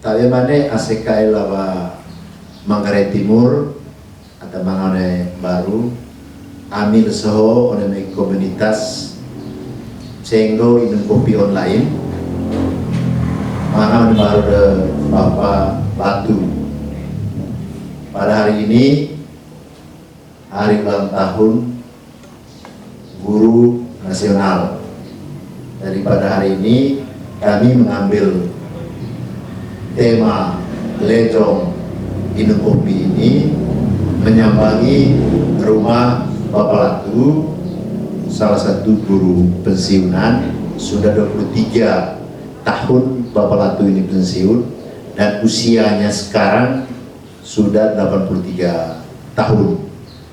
Tapi mana ACKL lawa Manggarai Timur atau Manggarai Baru ambil soho oleh komunitas Cenggo minum kopi online Manggarai Baru de Bapak Batu. Pada hari ini hari ulang tahun Guru Nasional. Daripada hari ini kami mengambil tema Lejong Minum Kopi ini menyambangi rumah Bapak Latu, salah satu guru pensiunan. Sudah 23 tahun Bapak Latu ini pensiun dan usianya sekarang sudah 83 tahun.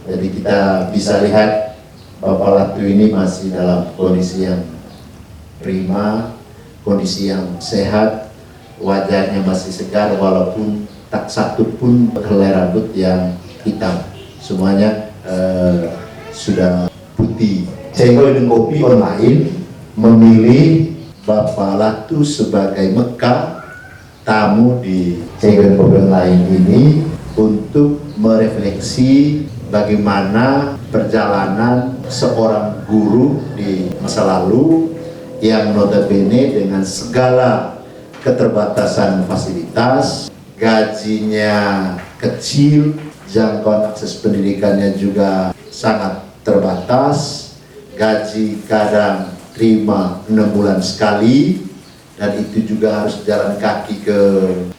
Jadi kita bisa lihat Bapak Latu ini masih dalam kondisi yang prima, kondisi yang sehat, wajahnya masih segar walaupun tak satu pun helai rambut yang hitam, semuanya sudah putih. Cenggo Minum Kopi Online memilih Bapak Latu sebagai Mekah tamu di Cenggo Minum Kopi Online ini untuk merefleksi bagaimana perjalanan seorang guru di masa lalu yang notabene dengan segala keterbatasan fasilitas, gajinya kecil, jangkauan akses pendidikannya juga sangat terbatas, gaji kadang terima 6 bulan sekali, dan itu juga harus jalan kaki ke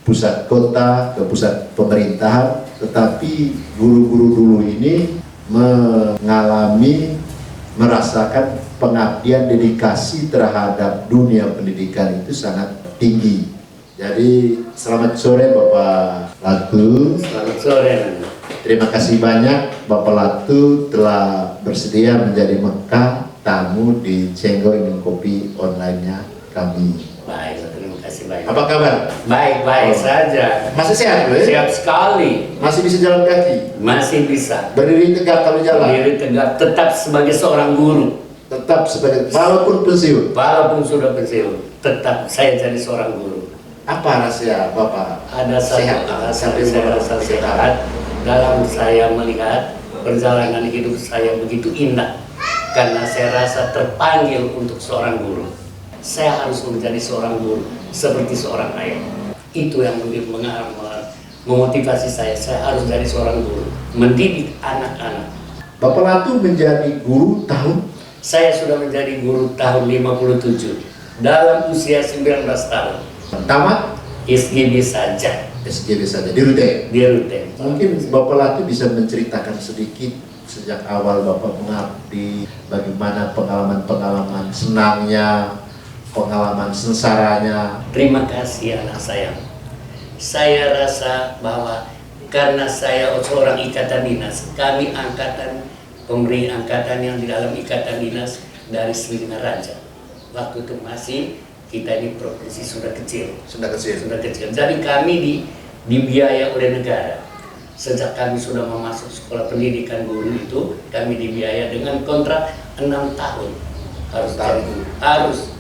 pusat kota, ke pusat pemerintahan. Tetapi guru-guru dulu ini merasakan pengabdian, dedikasi terhadap dunia pendidikan itu sangat tinggi. Jadi selamat sore Bapak Latu. Selamat sore. Terima kasih banyak Bapak Latu telah bersedia menjadi Mekah tamu di Cenggo Minum Kopi online-nya kami. Baik, terima kasih banyak. Apa kabar? Baik-baik saja. Masih sehat, Bu? Siap sekali. Masih bisa jalan kaki? Masih bisa. Berdiri tegak kalau jalan? Berdiri tegak, tetap sebagai seorang guru. Tetap sebagai, walaupun pensiun? Walaupun sudah pensiun, tetap saya jadi seorang guru. Apa rahasia Bapak? Ada satu alasan saya rasa sehat dalam saya melihat perjalanan hidup saya begitu indah. Karena saya rasa terpanggil untuk seorang guru. Saya harus menjadi seorang guru seperti seorang ayah. Itu yang memotivasi saya harus jadi seorang guru, mendidik anak-anak. Bapak Latu menjadi guru tahun? Saya sudah menjadi guru tahun 57 dalam usia 19 tahun. Tamat? SGB saja. SGB saja, di Rute? Di Rute. Mungkin Bapak Latu bisa menceritakan sedikit sejak awal Bapak mengabdi, bagaimana pengalaman-pengalaman senangnya, pengalaman sengsaranya. Terima kasih anak saya. Saya rasa bahwa karena saya seorang ikatan dinas, kami angkatan pemberi angkatan yang di dalam ikatan dinas dari Singaraja. Waktu itu masih kita di provinsi sudah kecil. Jadi kami dibiayai oleh negara. Sejak kami sudah memasuk sekolah pendidikan guru itu, kami dibiayai dengan kontrak 6 tahun. Harus jadi guru. Harus.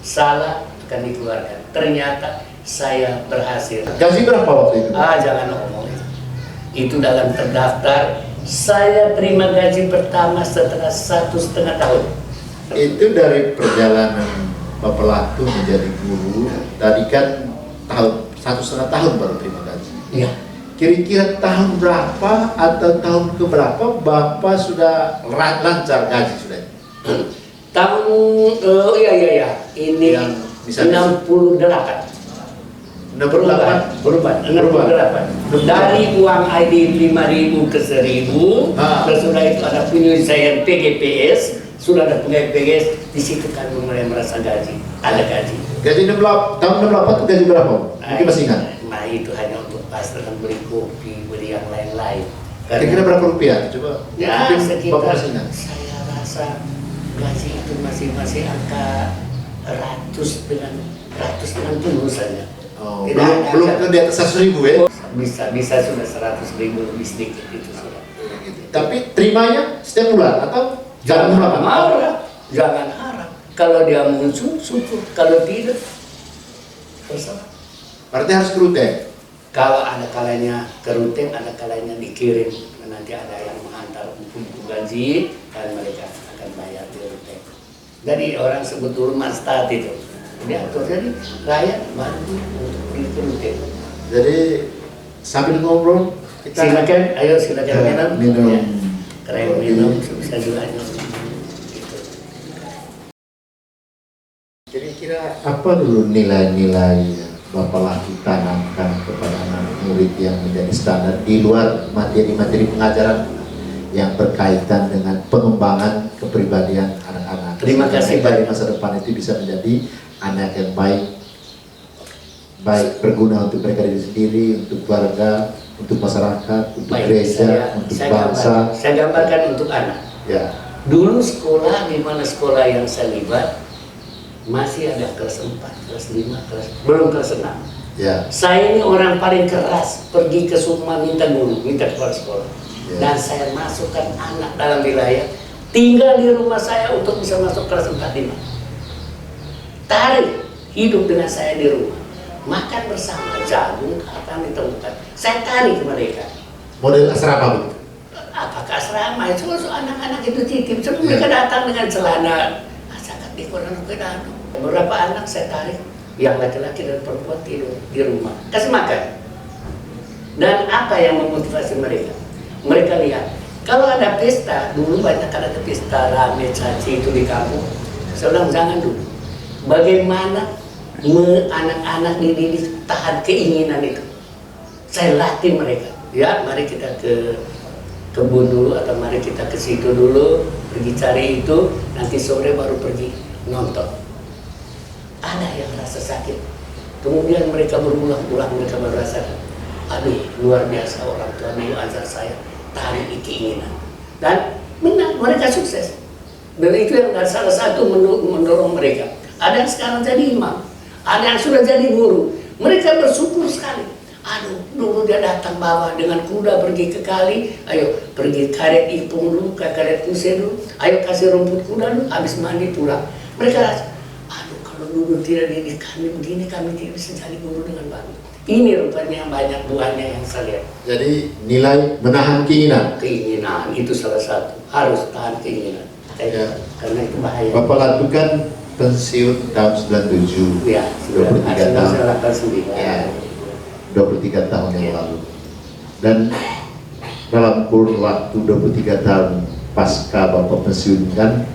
Salah akan dikeluarkan. Ternyata saya berhasil. Gaji berapa waktu itu? Jangan ngomong itu dalam terdaftar. Saya terima gaji pertama setelah 1,5 tahun. Itu dari perjalanan Bapak Latu menjadi guru. Tadi kan tahun 1,5 tahun baru terima gaji. Iya. Kira-kira tahun berapa atau tahun keberapa Bapak sudah lancar gaji sudah? Tahun iya ini yang 68. 68. Berubah. Dari uang ID 5.000 ke 1.000, sesudah itu ada penyelesaian PGPS, sudah ada PGPS, di situ kami mulai merasa gaji, ada gaji. Gaji tahun 68 itu gaji berapa? Mungkin masih ingat? Nah itu hanya untuk pas dengan beli kopi, beli yang lain-lain. Kira-kira berapa rupiah? Coba. Ya sekitar, masih ingat? saya rasa gaji itu masih angka 100 saja. Oh, belum ke di atas 100.000 ya? Bisa sudah 100.000 lebih sedikit itu sudah. Tapi terimanya setiap bulan atau jangan harap, Kalau dia muncul syukur, kalau tidak terserah. Berarti harus ke Ruteng. Kalau ada kalanya ke Ruteng, ada kalanya dikirim. Nanti ada yang menghantar buku gaji dan mereka akan bayar di Ruteng. Jadi orang sebut dulu Marstat itu. Diatur, jadi rakyat bantu untuk pergi ke Ruteng. Jadi sambil ngobrol kita Silakan, ayo silakan minum. minum. Ya. Keren minum, bisa juga minum. Gitu. Jadi kira apa dulu nilai-nilai yang Bapak Laki tanamkan kepada anak murid yang menjadi standar di luar materi-materi pengajaran yang berkaitan dengan pengembangan kepribadian anak-anak. Terima kasih Dari banyak. masa depan itu bisa menjadi anak yang baik berguna untuk mereka diri sendiri, untuk keluarga, untuk masyarakat, untuk gereja, untuk bangsa. Saya gambarkan untuk anak. Ya, Dulu sekolah, di mana sekolah yang saya libat, masih ada kelas 4, kelas 5, belum kelas 6. ya, Saya ini orang paling keras, pergi ke Sukma minta guru, minta kepala sekolah. Ya. Dan saya masukkan anak dalam wilayah, tinggal di rumah saya untuk bisa masuk kelas 4, 5. Tarik, hidup dengan saya di rumah. Makan bersama, jagung, apa yang ditemukan. Saya tarik mereka. model asrama begitu. Apakah asrama itu anak-anak itu titip, cuma mereka datang dengan celana masyarakat di koran kedanu. Beberapa anak saya tarik, yang laki-laki dan perempuan tidur di rumah, kasih makan. Dan apa yang memotivasi mereka? Mereka lihat, kalau ada pesta, dulu banyak ada pesta rame caci itu di kampung. Saya bilang jangan dulu. Bagaimana anak-anak dididik tahan keinginan itu? Saya latih mereka. Ya, mari kita ke kebun dulu atau mari kita ke situ dulu, pergi cari itu, nanti sore baru pergi nonton. Ada yang rasa sakit, kemudian mereka berulang-ulang mereka merasakan, aduh luar biasa orang tua dulu ajar saya tarik keinginan, dan benar mereka sukses. Dan itu yang salah satu mendorong mereka. Ada yang sekarang jadi imam, ada yang sudah jadi guru. Mereka bersyukur sekali. Aduh, dulu dia datang bawa dengan kuda pergi ke kali, ayo pergi karet ipung dulu, ke karet puse dulu, ayo kasih rumput kuda dulu, habis mandi pulang. Mereka rasa, aduh kalau dulu tidak dididik kami begini, kami tidak bisa jadi guru dengan bagus. Ini rupanya yang banyak buahnya yang saya lihat. Jadi nilai menahan keinginan. Keinginan itu salah satu, harus tahan keinginan. Ya. Karena itu bahaya. Bapak Latu kan pensiun tahun 97. Ya, sudah 23 tahun. 89. Ya, 23 tahun yang lalu. Dan dalam kurun waktu 23 tahun pasca Bapak pensiun kan,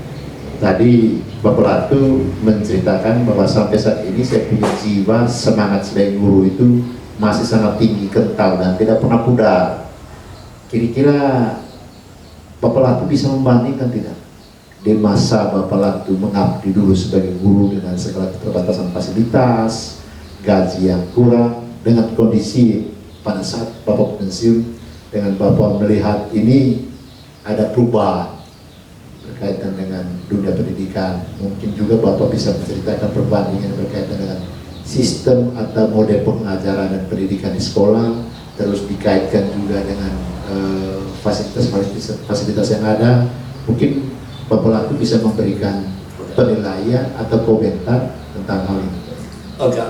tadi Bapak Latu menceritakan bahwa sampai saat ini saya punya jiwa semangat sebagai guru itu masih sangat tinggi, kental, dan tidak pernah pudar. Kira-kira Bapak Latu bisa membandingkan tidak? Di masa Bapak Latu mengabdi dulu sebagai guru dengan segala keterbatasan fasilitas, gaji yang kurang, dengan kondisi pada saat Bapak pensiun, dengan Bapak melihat ini ada perubahan berkaitan dengan dunia pendidikan. Mungkin juga Bapak bisa menceritakan perbandingan berkaitan dengan sistem atau model pengajaran dan pendidikan di sekolah, terus dikaitkan juga dengan fasilitas yang ada. Mungkin Bapak Latu bisa memberikan penilaian atau komentar tentang hal ini. Oke.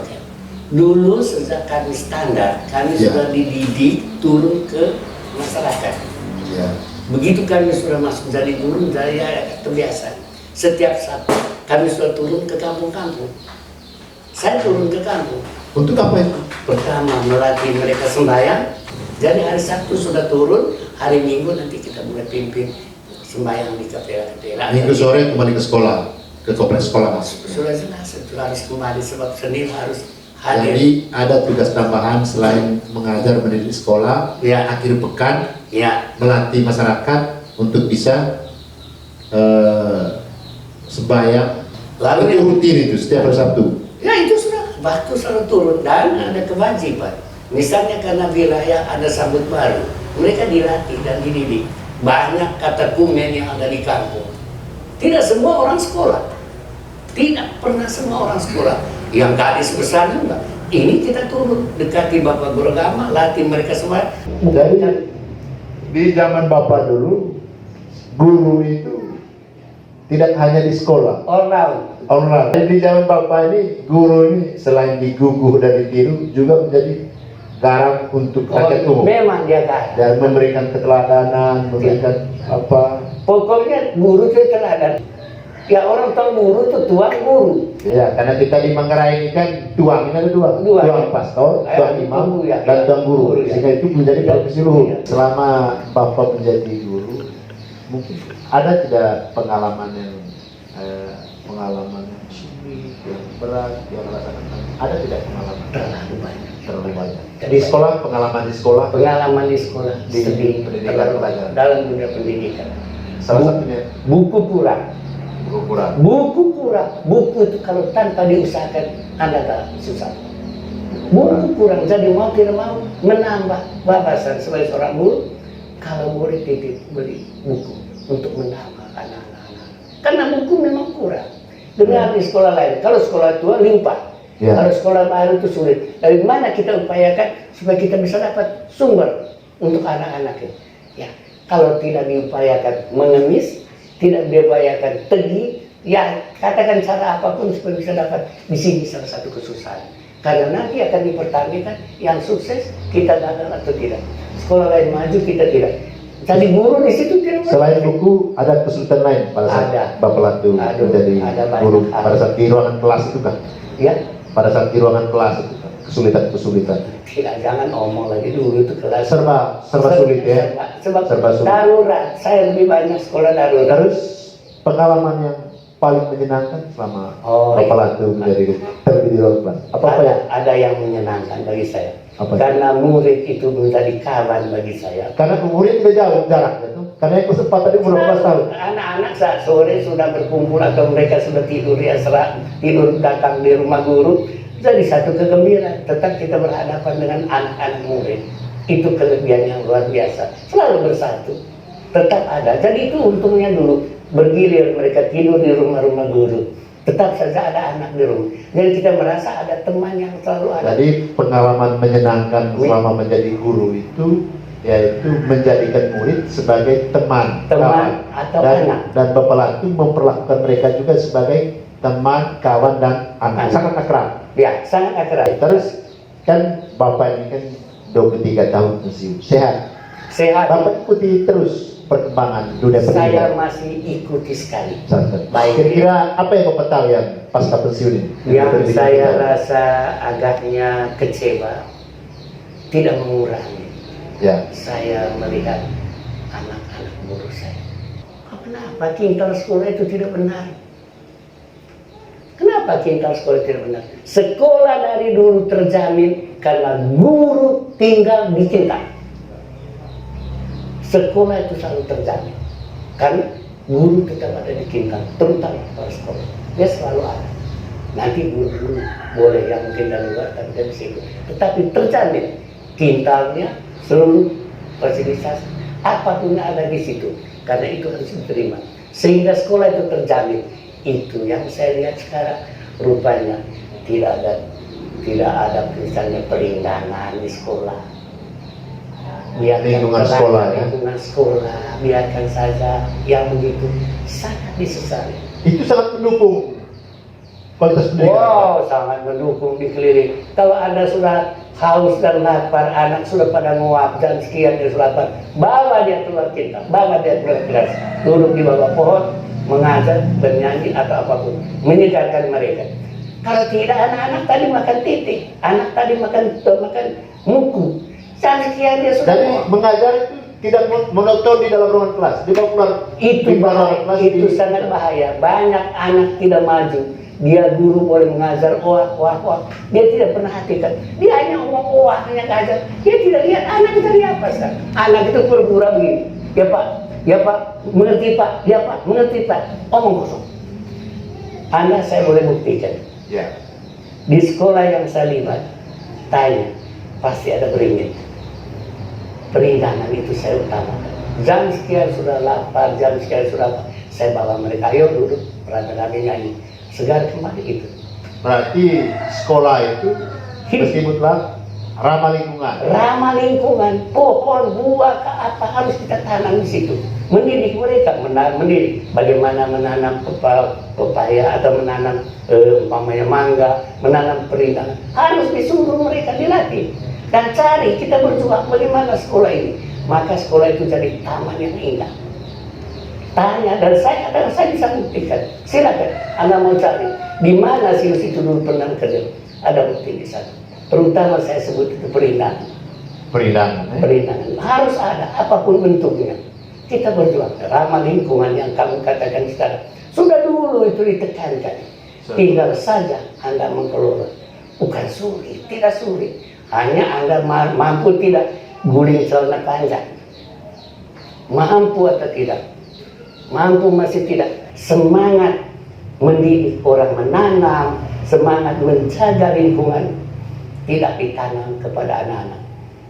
Dulu sejak kami standar, kami Ya. sudah dididik turun ke masyarakat. Ya. Begitu kami sudah masuk jadi guru, saya terbiasa. Setiap saat kami sudah turun ke kampung-kampung. Saya turun ke kampung. Untuk apa itu? Pertama melatih mereka sembahyang. Jadi hari Sabtu sudah turun, hari Minggu nanti kita mulai pimpin sembahyang di kapela-kapela. Minggu sore kembali ke sekolah, ke kompleks sekolah masuk. Sudah jelas itu harus kembali sebab Senin harus hadir. Jadi ada tugas tambahan selain mengajar mendidik sekolah, Ya. akhir pekan Ya, melatih masyarakat untuk bisa sembahyang. Lalu Itu yang- rutin itu setiap hari Sabtu. ya itu sudah waktu selalu turun dan ada kewajiban. Misalnya karena wilayah ada sambut baru, mereka dilatih dan dididik. Banyak kata kumen yang ada di kampung. Tidak semua orang sekolah. Tidak pernah semua orang sekolah. Yang gadis besar juga. Ini kita turun dekati Bapak guru agama, latih mereka semua. Jadi di zaman Bapak dulu, guru itu tidak hanya di sekolah. all round. Orang di zaman Bapak ini, guru ini selain diguguh dan ditiru juga menjadi garam untuk rakyat umum. Memang dia garam. Dan memberikan keteladanan, memberikan apa? Pokoknya guru itu teladan. Ya orang tahu guru itu tuang guru. Ya, karena kita di Manggarai ini kan tuang ini ada dua, tuang pastor, tuang imam, dan tuang guru. Sehingga itu menjadi profesi luhur. Selama Bapak menjadi guru, mungkin ada tidak pengalaman yang sulit, yang berat, yang rasakan? Ada tidak pengalaman? Terlalu banyak. Terlalu banyak. Di sekolah, pengalaman di sekolah? Pengalaman di sekolah, Di sedih, pendidikan pelajaran. dalam dunia pendidikan. Salah satunya Buku kurang. ukuran. Buku kurang. Buku itu kalau tanpa diusahakan, Anda tak susah. Buku kurang. Jadi mau tidak mau menambah wawasan sebagai seorang guru. Kalau boleh titip beli buku untuk menambah anak-anak. Karena buku memang kurang. Dengar di sekolah lain. Kalau sekolah tua limpah. Ya. Kalau sekolah baru itu sulit. Dari mana kita upayakan supaya kita bisa dapat sumber untuk anak-anak itu? Ya, kalau tidak diupayakan mengemis, tidak diupayakan teguh, ya katakan cara apapun supaya bisa dapat di sini salah satu kesusahan. Karena nanti akan dipertandingkan yang sukses kita gagal atau tidak. Sekolah lain maju kita tidak. Jadi guru di situ tidak. Selain buku, ada kesulitan lain pada saat Ada. Bapak Latu menjadi ada banyak. guru pada saat di ruangan kelas itu kan? Ya, Pada saat di ruangan kelas itu kan? Kesulitan-kesulitan. tidak, jangan omong lagi dulu itu kelas. Serba sulit ya. Sebab Serba sulit. darurat. Saya lebih banyak sekolah darurat. Terus pengalaman yang paling menyenangkan selama Oh, Bapak iya. Latu menjadi terlebih di ruang kelas. Apa ya? Ada yang menyenangkan bagi saya. Apa? Karena murid itu menjadi kawan bagi saya. Karena umurnya tidak jauh jaraknya tuh. Karena yang kesempatan di umur 12 tahun. Anak-anak saat sore sudah berkumpul atau mereka sudah tidur ya tidur datang di rumah guru. Jadi satu kegembiraan. Tetap kita berhadapan dengan anak-anak murid. Itu kelebihan yang luar biasa. Selalu bersatu. Tetap ada. Jadi itu untungnya dulu. Bergilir mereka tidur di rumah-rumah guru. Tetap saja ada anak di rumah. Jadi kita merasa ada teman yang selalu ada. Jadi pengalaman menyenangkan selama menjadi guru itu yaitu menjadikan murid sebagai teman kawan, atau dan, anak. dan Bapak Latu memperlakukan mereka juga sebagai teman, kawan, dan anak. Sangat akrab. Ya, sangat akrab. Terus kan Bapak ini kan 23 tahun pensiun, sehat. Sehat. Bapak ikuti terus perkembangan dunia Saya pendidikan. masih ikuti sekali. Baik. Kira-kira apa yang Bapak tahu yang pasca pensiun ini? Yang saya rasa agaknya kecewa, tidak mengurangi. Ya. Saya melihat anak-anak guru saya. Kenapa kintal sekolah itu tidak benar? Kenapa kintal sekolah tidak benar? Sekolah dari dulu terjamin karena guru tinggal di kintal. Sekolah itu selalu terjamin karena guru tetap ada di kintal, terutama kepala sekolah. Dia selalu ada. Nanti guru boleh yang mungkin dari luar, tapi dia bisa ikut. Tetapi terjamin kintalnya, seluruh fasilitas apapun yang ada di situ, karena itu harus diterima. Sehingga sekolah itu terjamin. Itu yang saya lihat sekarang, rupanya tidak ada misalnya peringdangan di sekolah. Biarkan Lingkungan sekolah, ya? lingkungan sekolah, biarkan saja yang begitu, sangat disesali. Itu sangat mendukung kualitas pendidikan. Wow, sangat mendukung dikeliling. Kalau Anda sudah haus dan lapar, anak sudah pada nguap dan sekian dia sudah lapar, bawa dia keluar kita, bawa dia keluar kelas, duduk di bawah pohon, mengajar, bernyanyi atau apapun, menyegarkan mereka. Kalau tidak, anak-anak tadi makan titik, anak tadi makan muku. Sekian dia sudah. Jadi mengajar itu tidak monoton di dalam ruangan kelas, di bawah keluar. Itu di bawah bahaya, kelas, itu sangat bahaya. Banyak anak tidak maju. Dia guru boleh mengajar, wah. Dia tidak pernah hatikan. Dia hanya ngomong hanya ngajar. Dia tidak lihat anak itu dari apa sekarang. Anak itu pura-pura begini. Ya pak, mengerti pak, ya pak, mengerti pak. Omong kosong. Saya boleh buktikan. Ya. Di sekolah yang saya lihat, tanya, pasti ada beringin. Peringanan itu saya utamakan. Jam sekian sudah lapar, jam sekian sudah lapar. Saya bawa mereka, ayo duduk, rame-rame nyanyi. Segar kembali itu. Berarti sekolah itu meskipun Ramah lingkungan. Ramah lingkungan, pohon, buah, apa harus kita tanam di situ. Mendidik mereka, mendidik bagaimana menanam pepaya atau menanam umpamanya mangga, menanam perintangan. Harus disuruh mereka dilatih. Dan cari, kita berjuang bagaimana sekolah ini. Maka sekolah itu jadi taman yang indah. Tanya, dan saya bisa buktikan. Silakan, Anda mau cari di mana Sius itu dulu pernah kerja. Ada bukti di sana. Terutama saya sebut itu perintangan. Perintangan harus ada, apapun bentuknya. Kita berjuang. Ramah lingkungan yang kamu katakan sekarang sudah dulu itu ditekankan. Tinggal saja Anda mengelola. Bukan sulit, tidak sulit. Hanya Anda mampu tidak guling celana panjang. Mampu atau tidak? Mampu masih tidak. Semangat mendidik orang menanam, semangat menjaga lingkungan tidak ditanam kepada anak-anak.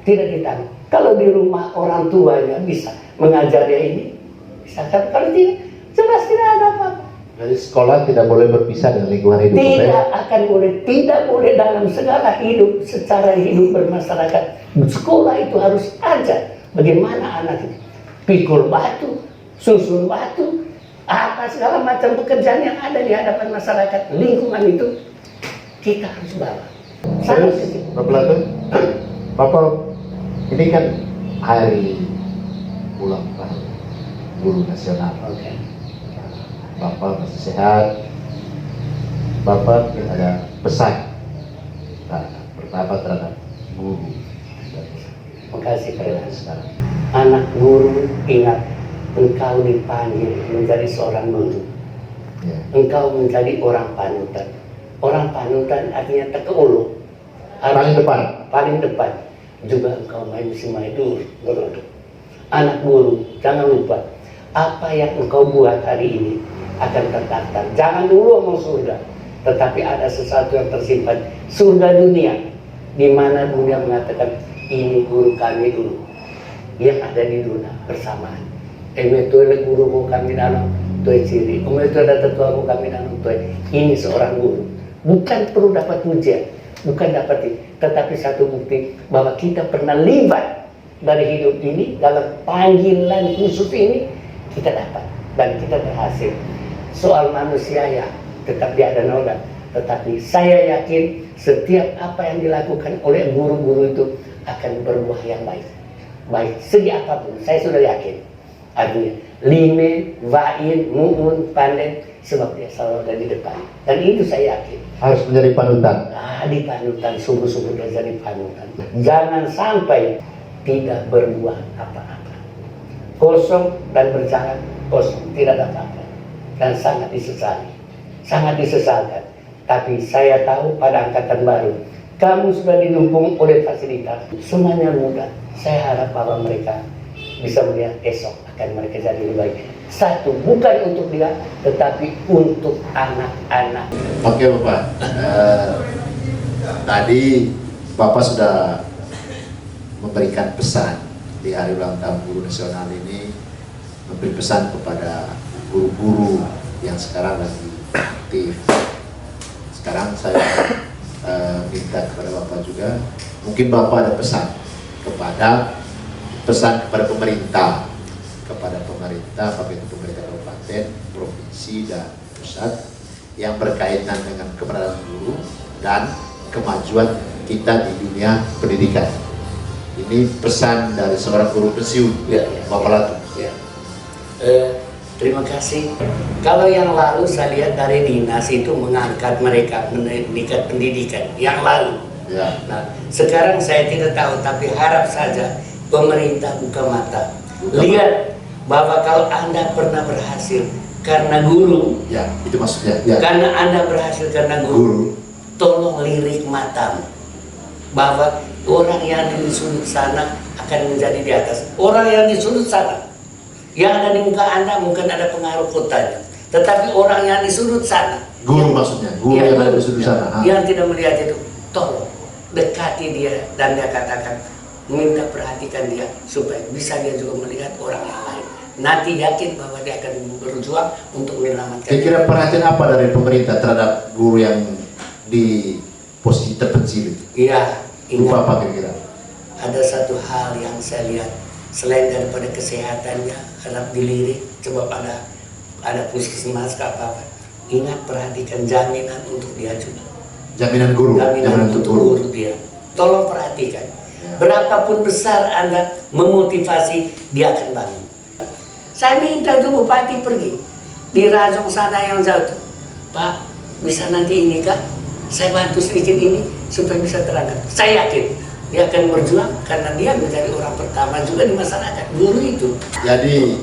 Tidak ditanam. Kalau di rumah orang tuanya bisa mengajar dia ini, bisa. Kalau tidak, jelas tidak ada apa-apa. Jadi sekolah tidak boleh berpisah dengan lingkungan hidup. Tidak akan boleh, tidak boleh dalam segala hidup, secara hidup bermasyarakat. Sekolah itu harus ajar bagaimana anak itu pikul batu, susun batu, apa segala macam pekerjaan yang ada di hadapan masyarakat. Lingkungan itu kita harus bawa. Terus, Bapak Latu, Bapak ini kan hari ulang tahun Guru Nasional. Oke. Bapak masih sehat. Bapak ada pesan pertama terhadap guru. Terima kasih sekarang. Anak guru, ingat, engkau dipanggil menjadi seorang guru. Ya. Engkau menjadi orang panutan. Orang panutan artinya tekeulu. Paling depan. Juga engkau mesti main dulu. Anak guru, jangan lupa apa yang engkau buat hari ini akan terdaftar. Jangan dulu omong surga, tetapi ada sesuatu yang tersimpan. Surga dunia, di mana dunia mengatakan ini guru kami dulu yang ada di dunia bersamaan. Itu ada guru kami dalam tuh ciri. Itu ada tetua kami dalam tuh. Ini seorang guru. Bukan perlu dapat pujian, bukan dapat, tetapi satu bukti bahwa kita pernah libat dari hidup ini dalam panggilan khusus ini kita dapat dan kita berhasil. Soal manusia ya tetap dia ada noda, tetapi saya yakin setiap apa yang dilakukan oleh guru-guru itu akan berbuah yang baik. Baik segi apapun, saya sudah yakin. Artinya lime, vain, muun, panden, sebab dia selalu ada di depan. Dan itu saya yakin. Harus menjadi panutan. Di panutan, sungguh-sungguh dia jadi panutan. Jangan sampai tidak berbuah apa-apa. Kosong dan berjalan kosong, tidak ada apa-apa. Dan sangat disesali, sangat disesalkan. Tapi saya tahu pada angkatan baru, kamu sudah didukung oleh fasilitas. Semuanya mudah. Saya harap bahwa mereka bisa melihat esok akan mereka jadi lebih baik. Satu, bukan untuk dia, tetapi untuk anak-anak. Oke Bapak, tadi Bapak sudah memberikan pesan di hari ulang tahun Guru Nasional ini, memberi pesan kepada guru-guru yang sekarang lagi aktif. Sekarang saya minta kepada Bapak juga, mungkin Bapak ada pesan kepada pemerintah, baik itu pemerintah kabupaten, provinsi dan pusat yang berkaitan dengan keberadaan guru dan kemajuan kita di dunia pendidikan. Ini pesan dari seorang guru pensiun, Bapak Latu. Terima kasih. Kalau yang lalu saya lihat dari dinas itu mengangkat mereka meningkat pendidikan yang lalu. Ya. Nah, sekarang saya tidak tahu, tapi harap saja pemerintah buka mata. Lihat bahwa kalau Anda pernah berhasil karena guru, Ya, itu maksudnya. Ya. karena Anda berhasil karena guru, tolong lirik matamu bahwa orang yang di sudut sana akan menjadi di atas. Orang yang di sudut sana, yang ada di muka Anda mungkin ada pengaruh kotanya, tetapi orang yang di sudut sana, Guru maksudnya, guru yang ada di sudut sana. yang tidak melihat itu, tolong dekati dia dan dia katakan, minta perhatikan dia supaya bisa dia juga melihat orang yang lain. Nanti yakin bahwa dia akan berjuang untuk menyelamatkan. Kira-kira perhatian apa dari pemerintah terhadap guru yang di posisi terpencil? Iya, Lupa ingat, apa kira-kira? ada satu hal yang saya lihat selain daripada kesehatannya, harap dilirik, coba ada puskesmas ke apa-apa. Ingat, perhatikan jaminan untuk dia juga. Jaminan guru. Jaminan untuk guru dia. Tolong perhatikan. Berapapun besar Anda memotivasi, dia akan bangun. Saya minta itu bupati pergi di Rajong sana yang jauh tuh. Pak, bisa nanti ini kak, saya bantu sedikit ini supaya bisa terangkat. Saya yakin dia akan berjuang karena dia menjadi orang pertama juga di masyarakat, guru itu. Jadi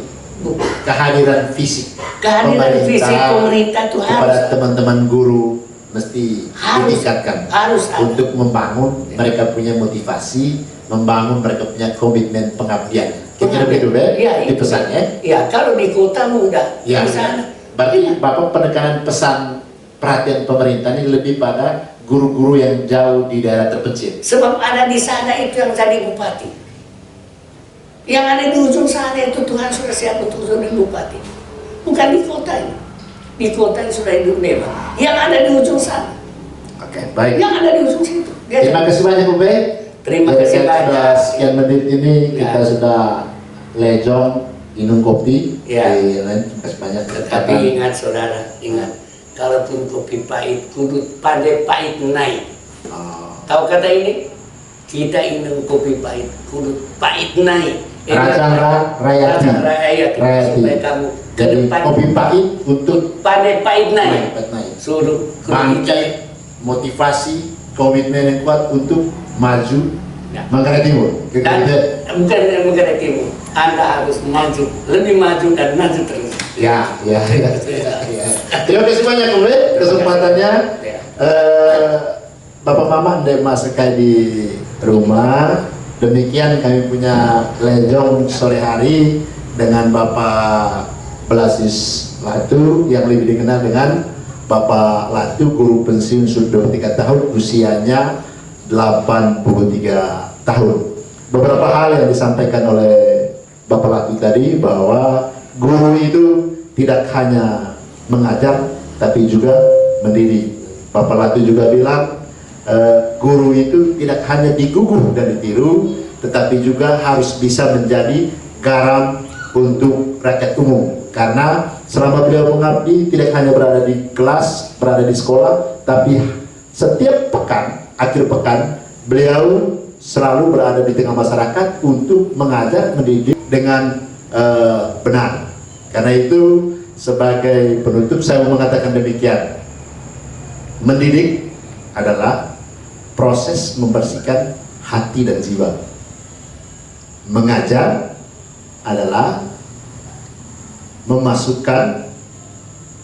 kehadiran fisik Pemerintah itu kepada harus teman-teman guru mesti ditingkatkan harus ada. untuk membangun mereka punya motivasi, membangun mereka punya komitmen pengabdian. Kira-kira begitu Iya, di pesannya. Ya, kalau di kota mudah Ya, di sana. berarti Bapak penekanan pesan perhatian pemerintah ini lebih pada guru-guru yang jauh di daerah terpencil. Sebab ada di sana itu yang jadi bupati. Yang ada di ujung sana itu Tuhan sudah siap untuk jadi bupati. Bukan di kota ini. Di kota yang sudah hidup mewah. Yang ada di ujung sana. Oke, baik. Yang ada di ujung situ. Terima kasih banyak Bu Be. Terima kasih banyak. Sudah sekian menit ini kita sudah lejong minum kopi. Ya. Terima kasih banyak. Tapi ingat saudara, ingat. Kalaupun kopi pahit, kudu pandai pahit naik. Tahu kata ini? Kita minum kopi pahit, kudu pahit naik. Raja Rayati. Supaya kamu ke Jadi depan kopi pahit untuk pandai pahit naik. naik. Suruh Bangkit, motivasi, komitmen yang kuat untuk maju Ya. Manggarai Timur. Dan bukan Manggarai Timur, Anda harus maju, lebih maju dan maju terus. Ya. Terima kasih banyak Bu Be kesempatannya. Ya. Bapak Mama ndek masakai di rumah. Demikian kami punya lejong sore hari dengan Bapak Belasis Latu yang lebih dikenal dengan Bapak Latu, guru pensiun sudah 3 tahun, usianya 83 tahun. Beberapa hal yang disampaikan oleh Bapak Latu tadi bahwa guru itu tidak hanya mengajar tapi juga mendidik. Bapak Latu juga bilang guru itu tidak hanya diguguh dan ditiru, tetapi juga harus bisa menjadi garam untuk rakyat umum. Karena selama beliau mengabdi tidak hanya berada di kelas, berada di sekolah, tapi setiap pekan, akhir pekan, beliau selalu berada di tengah masyarakat untuk mengajar, mendidik dengan benar. Karena itu sebagai penutup saya mau mengatakan demikian. Mendidik adalah proses membersihkan hati dan jiwa. Mengajar adalah memasukkan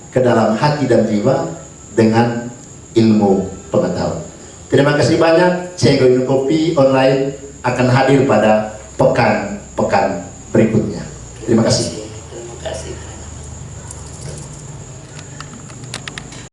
ke dalam hati dan jiwa dengan ilmu pengetahuan. Terima kasih banyak. Cego Minum Kopi online akan hadir pada pekan-pekan berikutnya. Terima kasih.